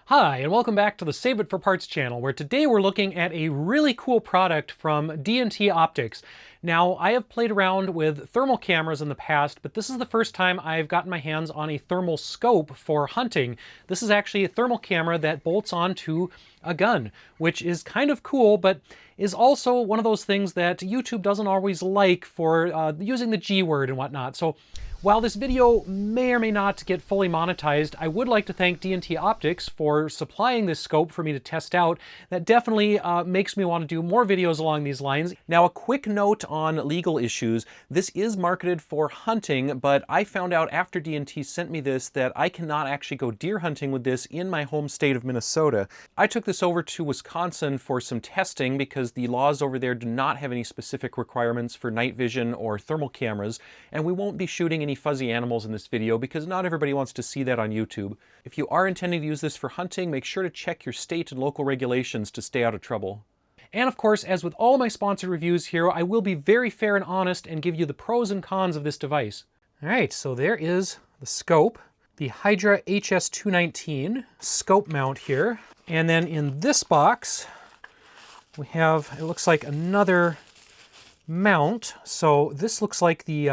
Hi, and welcome back to the Save It for Parts channel, where today we're looking at a really cool product from DNT Optics. Now, I have played around with thermal cameras in the past, but this is the first time I've gotten my hands on a thermal scope for hunting. This is actually a thermal camera that bolts onto a gun, which is kind of cool, but is also one of those things that YouTube doesn't always like for using the G word and whatnot. So while this video may or may not get fully monetized, I would like to thank DNT Optics for supplying this scope for me to test out. That definitely makes me want to do more videos along these lines. Now, a quick note on legal issues. This is marketed for hunting, but I found out after DNT sent me this that I cannot actually go deer hunting with this in my home state of Minnesota. I took this over to Wisconsin for some testing because the laws over there do not have any specific requirements for night vision or thermal cameras, and we won't be shooting any fuzzy animals in this video because not everybody wants to see that on YouTube. If you are intending to use this for hunting, make sure to check your state and local regulations to stay out of trouble. And of course, as with all my sponsored reviews here, I will be very fair and honest and give you the pros and cons of this device. All right, so there is the scope, the Hydra HS219 scope mount here. And then in this box, we have, it looks like another mount. So this looks like the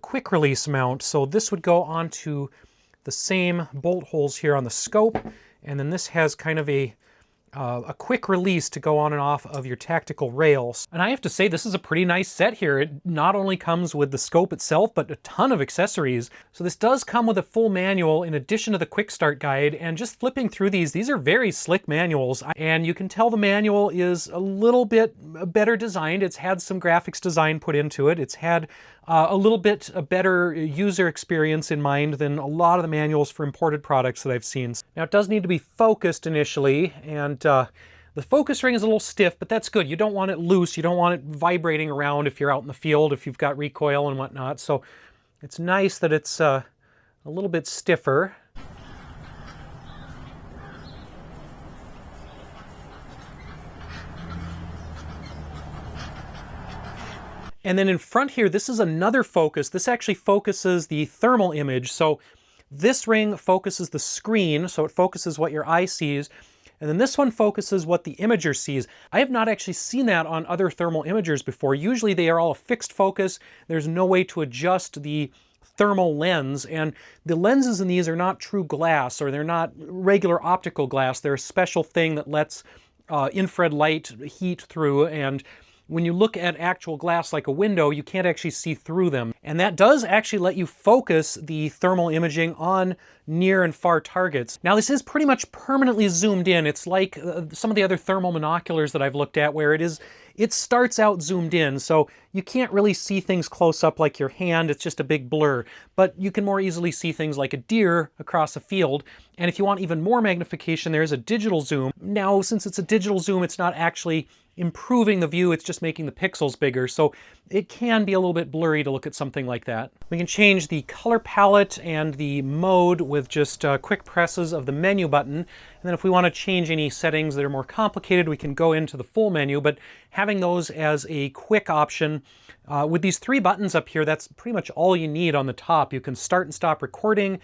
quick release mount. So this would go onto the same bolt holes here on the scope, and then this has kind of a quick release to go on and off of your tactical rails. And I have to say, this is a pretty nice set here. It not only comes with the scope itself, but a ton of accessories. So this does come with a full manual in addition to the quick start guide, and just flipping through these are very slick manuals. And you can tell the manual is a little bit better designed. It's had some graphics design put into it. It's had a little bit a better user experience in mind than a lot of the manuals for imported products that I've seen. Now, it does need to be focused initially, and the focus ring is a little stiff, but that's good. You don't want it loose. You don't want it vibrating around if you're out in the field, if you've got recoil and whatnot. So it's nice that it's a little bit stiffer. And then in front here, this is another focus. This actually focuses the thermal image. So this ring focuses the screen, so it focuses what your eye sees. And then this one focuses what the imager sees. I have not actually seen that on other thermal imagers before. Usually they are all a fixed focus. There's no way to adjust the thermal lens, and the lenses in these are not true glass, or they're not regular optical glass. They're a special thing that lets infrared light heat through, and when you look at actual glass like a window, you can't actually see through them. And that does actually let you focus the thermal imaging on near and far targets. Now, this is pretty much permanently zoomed in. It's like some of the other thermal monoculars that I've looked at where it starts out zoomed in, so you can't really see things close up like your hand. It's just a big blur. But you can more easily see things like a deer across a field. And if you want even more magnification, there's a digital zoom. Now, since it's a digital zoom, it's not actually improving the view, it's just making the pixels bigger, so it can be a little bit blurry to look at something like that. We can change the color palette and the mode with just quick presses of the menu button, and then if we want to change any settings that are more complicated, we can go into the full menu, but having those as a quick option, with these three buttons up here, that's pretty much all you need on the top. You can start and stop recording,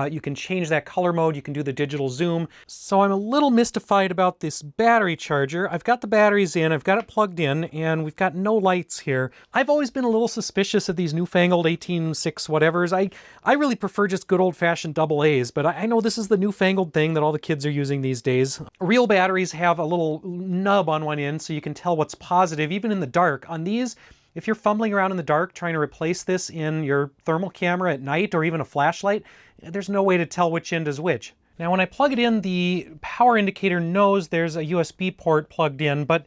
you can change that color mode, you can do the digital zoom. So I'm a little mystified about this battery charger. I've got the batteries in, I've got it plugged in, and we've got no lights here. I've always been a little suspicious of these newfangled 18.6 whatevers. I really prefer just good old-fashioned AA's, but I know this is the newfangled thing that all the kids are using these days. Real batteries have a little nub on one end so you can tell what's positive, even in the dark. On these, if you're fumbling around in the dark trying to replace this in your thermal camera at night or even a flashlight, there's no way to tell which end is which. Now, when I plug it in, the power indicator knows there's a USB port plugged in, but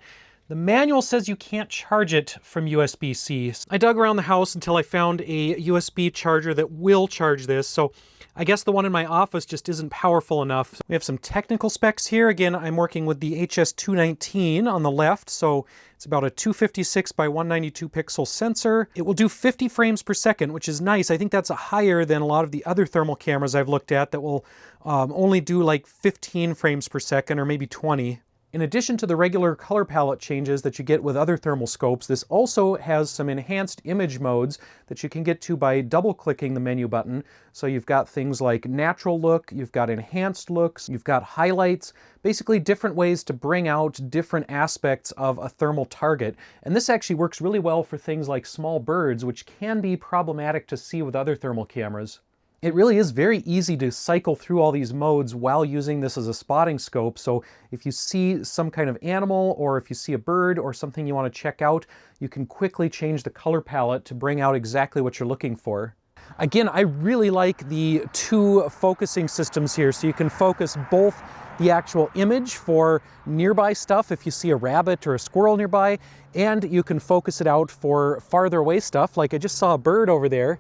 the manual says you can't charge it from USB-C. I dug around the house until I found a USB charger that will charge this, so I guess the one in my office just isn't powerful enough. We have some technical specs here. Again, I'm working with the HS219 on the left, so it's about a 256 by 192 pixel sensor. It will do 50 frames per second, which is nice. I think that's higher than a lot of the other thermal cameras I've looked at that will only do like 15 frames per second or maybe 20. In addition to the regular color palette changes that you get with other thermal scopes, this also has some enhanced image modes that you can get to by double-clicking the menu button. So you've got things like natural look, you've got enhanced looks, you've got highlights, basically different ways to bring out different aspects of a thermal target. And this actually works really well for things like small birds, which can be problematic to see with other thermal cameras. It really is very easy to cycle through all these modes while using this as a spotting scope. So if you see some kind of animal, or if you see a bird or something you want to check out, you can quickly change the color palette to bring out exactly what you're looking for. Again, I really like the two focusing systems here. So you can focus both the actual image for nearby stuff if you see a rabbit or a squirrel nearby, and you can focus it out for farther away stuff, like I just saw a bird over there.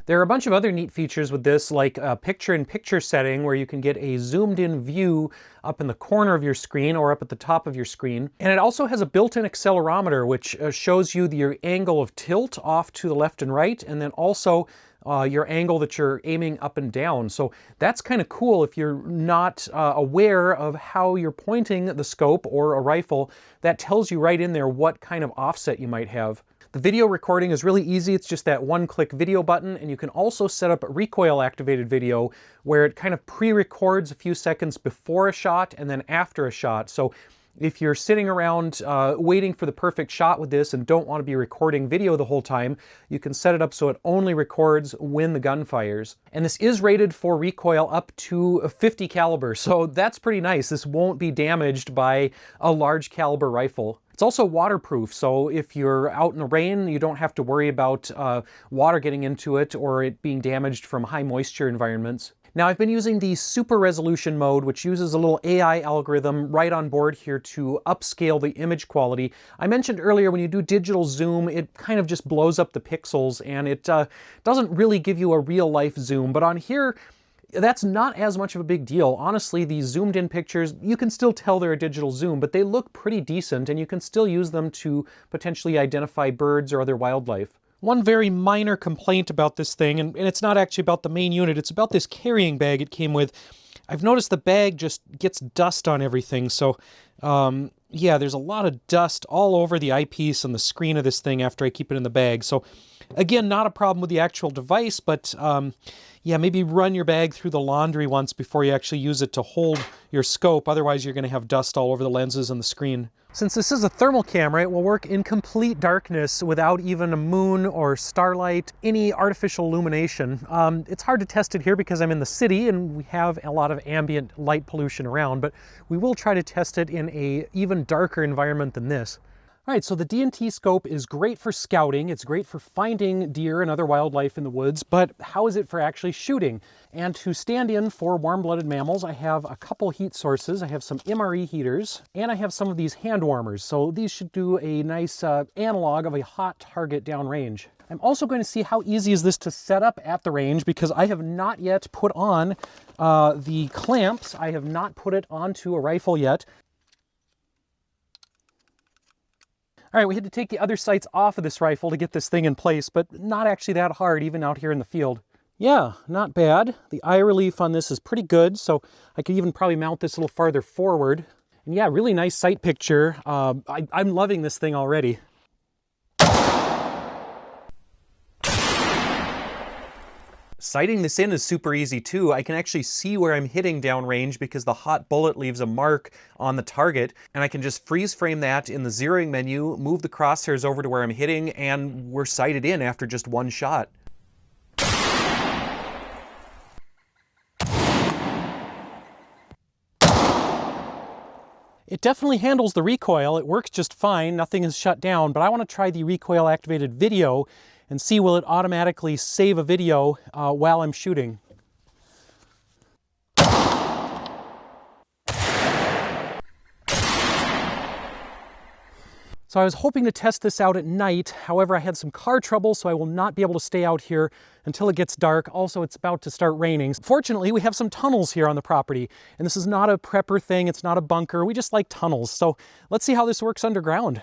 There are a bunch of other neat features with this, like a picture-in-picture setting where you can get a zoomed-in view up in the corner of your screen or up at the top of your screen. And it also has a built-in accelerometer, which shows you your angle of tilt off to the left and right, and then also your angle that you're aiming up and down. So that's kind of cool if you're not aware of how you're pointing the scope or a rifle. That tells you right in there what kind of offset you might have. The video recording is really easy. It's just that one-click video button, and you can also set up recoil-activated video where it kind of pre-records a few seconds before a shot and then after a shot. So if you're sitting around waiting for the perfect shot with this and don't want to be recording video the whole time, you can set it up so it only records when the gun fires. And this is rated for recoil up to 50 caliber, so that's pretty nice. This won't be damaged by a large caliber rifle. It's also waterproof, so if you're out in the rain, you don't have to worry about water getting into it or it being damaged from high moisture environments. Now, I've been using the super resolution mode, which uses a little AI algorithm right on board here to upscale the image quality. I mentioned earlier when you do digital zoom, it kind of just blows up the pixels and it doesn't really give you a real life zoom, but on here, that's not as much of a big deal. Honestly, these zoomed in pictures, you can still tell they're a digital zoom, but they look pretty decent and you can still use them to potentially identify birds or other wildlife. One very minor complaint about this thing, and it's not actually about the main unit, it's about this carrying bag it came with. I've noticed the bag just gets dust on everything, so yeah, there's a lot of dust all over the eyepiece and the screen of this thing after I keep it in the bag. So again, not a problem with the actual device, but yeah, maybe run your bag through the laundry once before you actually use it to hold your scope. Otherwise, you're going to have dust all over the lenses and the screen. Since this is a thermal camera, it will work in complete darkness without even a moon or starlight, any artificial illumination. It's hard to test it here because I'm in the city and we have a lot of ambient light pollution around, but we will try to test it in an even darker environment than this. All right, so the DNT scope is great for scouting, it's great for finding deer and other wildlife in the woods, but how is it for actually shooting? And to stand in for warm-blooded mammals, I have a couple heat sources. I have some MRE heaters, and I have some of these hand warmers. So these should do a nice analog of a hot target downrange. I'm also going to see how easy is this to set up at the range because I have not yet put on the clamps. I have not put it onto a rifle yet. All right, we had to take the other sights off of this rifle to get this thing in place, but not actually that hard, even out here in the field. Yeah, not bad. The eye relief on this is pretty good, so I could even probably mount this a little farther forward. And yeah, really nice sight picture. I'm loving this thing already. Sighting this in is super easy too. I can actually see where I'm hitting downrange because the hot bullet leaves a mark on the target, and I can just freeze frame that in the zeroing menu, move the crosshairs over to where I'm hitting, and we're sighted in after just one shot. It definitely handles the recoil. It works just fine. Nothing is shut down, but I want to try the recoil activated video and see will it automatically save a video while I'm shooting. So I was hoping to test this out at night. However, I had some car trouble, so I will not be able to stay out here until it gets dark. Also, it's about to start raining. Fortunately, we have some tunnels here on the property, and this is not a prepper thing. It's not a bunker. We just like tunnels. So let's see how this works underground.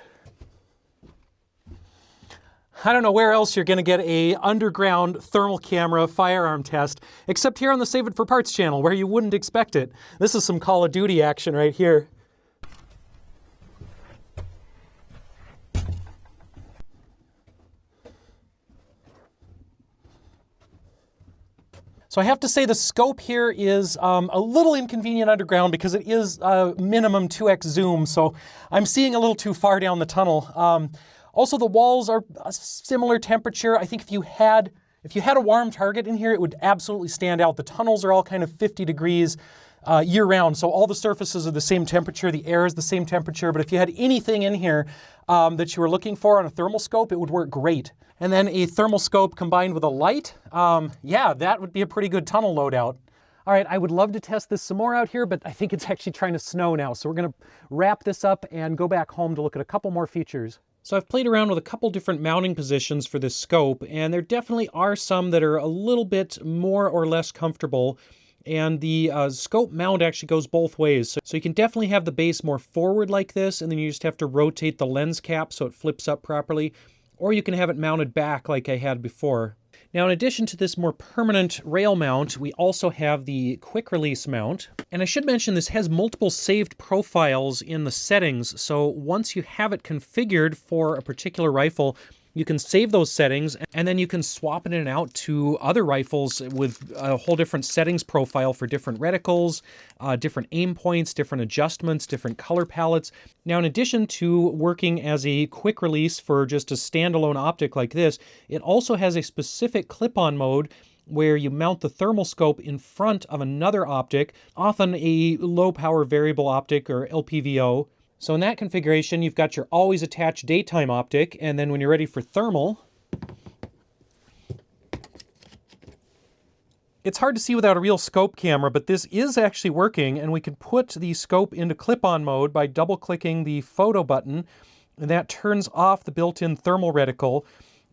I don't know where else you're going to get a underground thermal camera firearm test, except here on the Save It for Parts channel, where you wouldn't expect it. This is some Call of Duty action right here. So I have to say the scope here is a little inconvenient underground because it is a minimum 2x zoom, so I'm seeing a little too far down the tunnel. Also, the walls are a similar temperature. I think if you had a warm target in here, it would absolutely stand out. The tunnels are all kind of 50 degrees year-round, so all the surfaces are the same temperature, the air is the same temperature, but if you had anything in here that you were looking for on a thermal scope, it would work great. And then a thermal scope combined with a light, yeah, that would be a pretty good tunnel loadout. All right, I would love to test this some more out here, but I think it's actually trying to snow now, so we're gonna wrap this up and go back home to look at a couple more features. So I've played around with a couple different mounting positions for this scope, and there definitely are some that are a little bit more or less comfortable. And the scope mount actually goes both ways. So you can definitely have the base more forward like this, and then you just have to rotate the lens cap so it flips up properly. Or you can have it mounted back like I had before. Now, in addition to this more permanent rail mount, we also have the quick release mount. And I should mention this has multiple saved profiles in the settings. So once you have it configured for a particular rifle, you can save those settings, and then you can swap it in and out to other rifles with a whole different settings profile for different reticles, different aim points, different adjustments, different color palettes. Now, in addition to working as a quick release for just a standalone optic like this, it also has a specific clip-on mode where you mount the thermal scope in front of another optic, often a low-power variable optic or LPVO. So in that configuration, you've got your always attached daytime optic, and then when you're ready for thermal, it's hard to see without a real scope camera, but this is actually working, and we can put the scope into clip-on mode by double-clicking the photo button, and that turns off the built-in thermal reticle.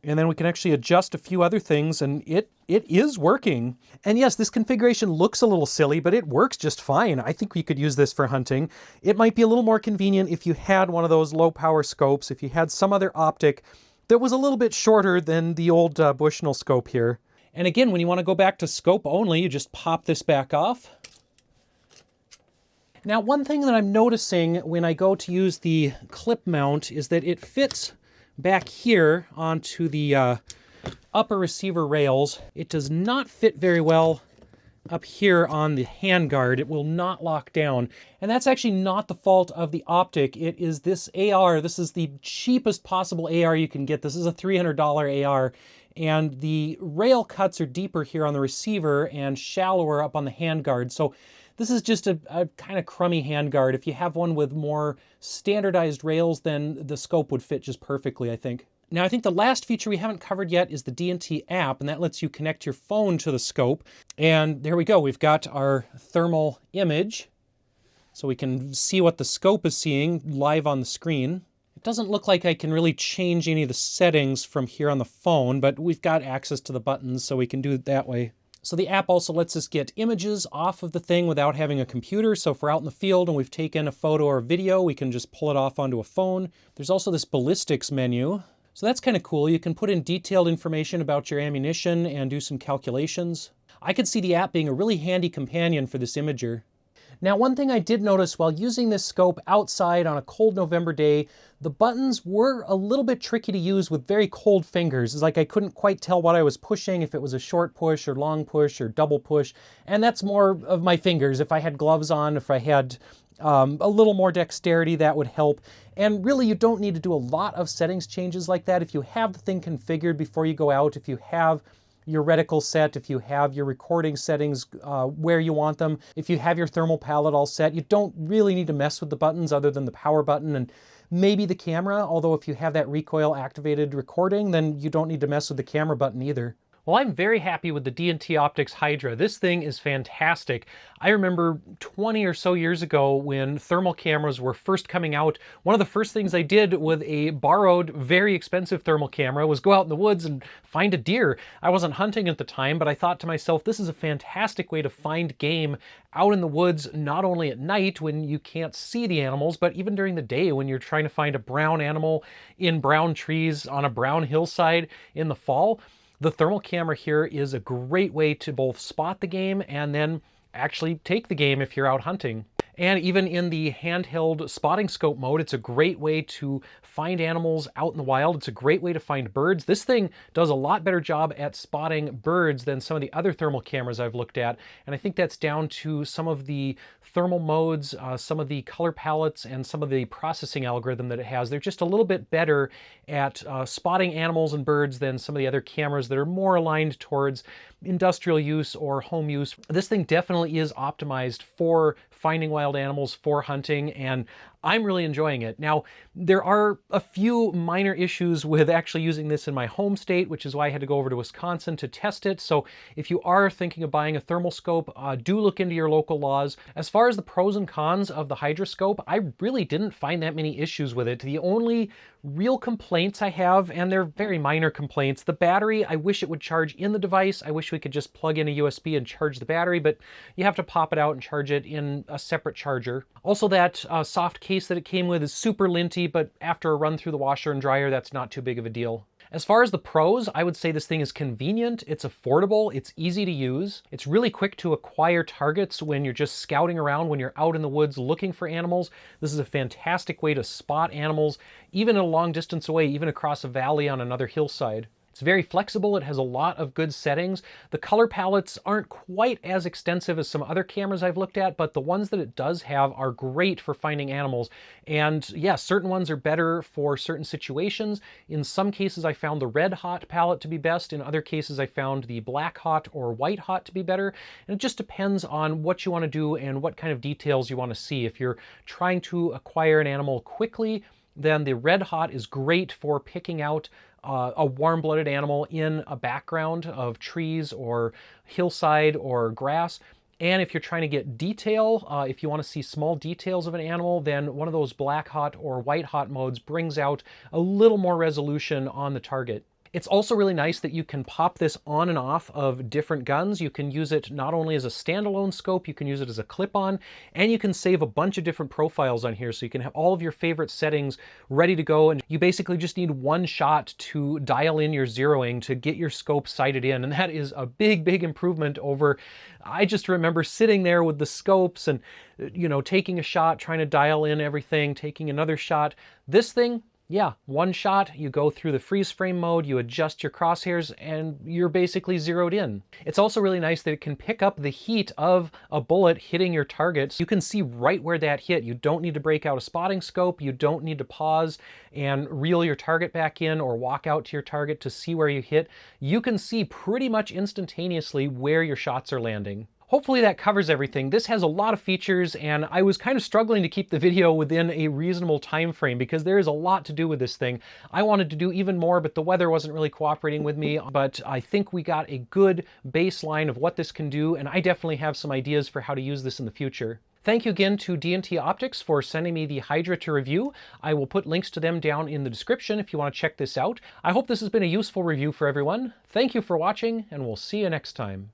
And then we can actually adjust a few other things, and it is working. And yes, this configuration looks a little silly, but it works just fine. I think we could use this for hunting. It might be a little more convenient if you had one of those low-power scopes, if you had some other optic that was a little bit shorter than the old Bushnell scope here. And again, when you want to go back to scope only, you just pop this back off. Now, one thing that I'm noticing when I go to use the clip mount is that it fits back here onto the upper receiver rails. It does not fit very well up here on the handguard. It will not lock down. And that's actually not the fault of the optic. It is this AR. This is the cheapest possible AR you can get. This is a $300 AR. And the rail cuts are deeper here on the receiver and shallower up on the handguard. So this is just a kind of crummy handguard. If you have one with more standardized rails, then the scope would fit just perfectly, I think. Now, I think the last feature we haven't covered yet is the DNT app, and that lets you connect your phone to the scope. And there we go. We've got our thermal image, so we can see what the scope is seeing live on the screen. It doesn't look like I can really change any of the settings from here on the phone, but we've got access to the buttons, so we can do it that way. So the app also lets us get images off of the thing without having a computer. So if we're out in the field and we've taken a photo or a video, we can just pull it off onto a phone. There's also this ballistics menu. So that's kind of cool. You can put in detailed information about your ammunition and do some calculations. I could see the app being a really handy companion for this imager. Now, one thing I did notice while using this scope outside on a cold November day, the buttons were a little bit tricky to use with very cold fingers. It's like I couldn't quite tell what I was pushing, if it was a short push or long push or double push. And that's more of my fingers. If I had gloves on, if I had a little more dexterity, that would help. And really, you don't need to do a lot of settings changes like that. If you have the thing configured before you go out, if you have your reticle set, if you have your recording settings where you want them, if you have your thermal palette all set, you don't really need to mess with the buttons other than the power button and maybe the camera, although if you have that recoil activated recording, then you don't need to mess with the camera button either. Well, I'm very happy with the DNT Optics Hydra. This thing is fantastic. I remember 20 or so years ago when thermal cameras were first coming out, one of the first things I did with a borrowed, very expensive thermal camera was go out in the woods and find a deer. I wasn't hunting at the time, but I thought to myself, this is a fantastic way to find game out in the woods, not only at night when you can't see the animals, but even during the day when you're trying to find a brown animal in brown trees on a brown hillside in the fall. The thermal camera here is a great way to both spot the game and then actually take the game if you're out hunting. And even in the handheld spotting scope mode, it's a great way to find animals out in the wild. It's a great way to find birds. This thing does a lot better job at spotting birds than some of the other thermal cameras I've looked at. And I think that's down to some of the thermal modes, some of the color palettes, and some of the processing algorithm that it has. They're just a little bit better at spotting animals and birds than some of the other cameras that are more aligned towards industrial use or home use. This thing definitely is optimized for finding wild animals, for hunting, and I'm really enjoying it. Now, there are a few minor issues with actually using this in my home state, which is why I had to go over to Wisconsin to test it. So if you are thinking of buying a thermal scope, do look into your local laws. As far as the pros and cons of the Hydra scope, I really didn't find that many issues with it. The only real complaints I have, and they're very minor complaints, the battery, I wish it would charge in the device. I wish we could just plug in a USB and charge the battery, but you have to pop it out and charge it in a separate charger. Also, that soft case that it came with is super linty, but after a run through the washer and dryer, that's not too big of a deal. As far as the pros, I would say this thing is convenient, it's affordable, it's easy to use, it's really quick to acquire targets when you're just scouting around, when you're out in the woods looking for animals. This is a fantastic way to spot animals, even a long distance away, even across a valley on another hillside. It's very flexible, it has a lot of good settings. The color palettes aren't quite as extensive as some other cameras I've looked at, but the ones that it does have are great for finding animals. And yes, certain ones are better for certain situations. In some cases I found the red hot palette to be best, in other cases I found the black hot or white hot to be better. And it just depends on what you want to do and what kind of details you want to see. If you're trying to acquire an animal quickly, then the red hot is great for picking out a warm-blooded animal in a background of trees or hillside or grass. And if you're trying to get detail, if you want to see small details of an animal, then one of those black hot or white hot modes brings out a little more resolution on the target. It's also really nice that you can pop this on and off of different guns. You can use it not only as a standalone scope, you can use it as a clip-on, and you can save a bunch of different profiles on here, so you can have all of your favorite settings ready to go, and you basically just need one shot to dial in your zeroing to get your scope sighted in, and that is a big, big improvement over, I just remember sitting there with the scopes and, you know, taking a shot, trying to dial in everything, taking another shot. This thing, yeah, one shot, you go through the freeze frame mode, you adjust your crosshairs, and you're basically zeroed in. It's also really nice that it can pick up the heat of a bullet hitting your target. So you can see right where that hit. You don't need to break out a spotting scope, you don't need to pause and reel your target back in or walk out to your target to see where you hit. You can see pretty much instantaneously where your shots are landing. Hopefully that covers everything. This has a lot of features, and I was kind of struggling to keep the video within a reasonable time frame because there is a lot to do with this thing. I wanted to do even more, but the weather wasn't really cooperating with me, but I think we got a good baseline of what this can do, and I definitely have some ideas for how to use this in the future. Thank you again to DNT Optics for sending me the Hydra to review. I will put links to them down in the description if you want to check this out. I hope this has been a useful review for everyone. Thank you for watching, and we'll see you next time.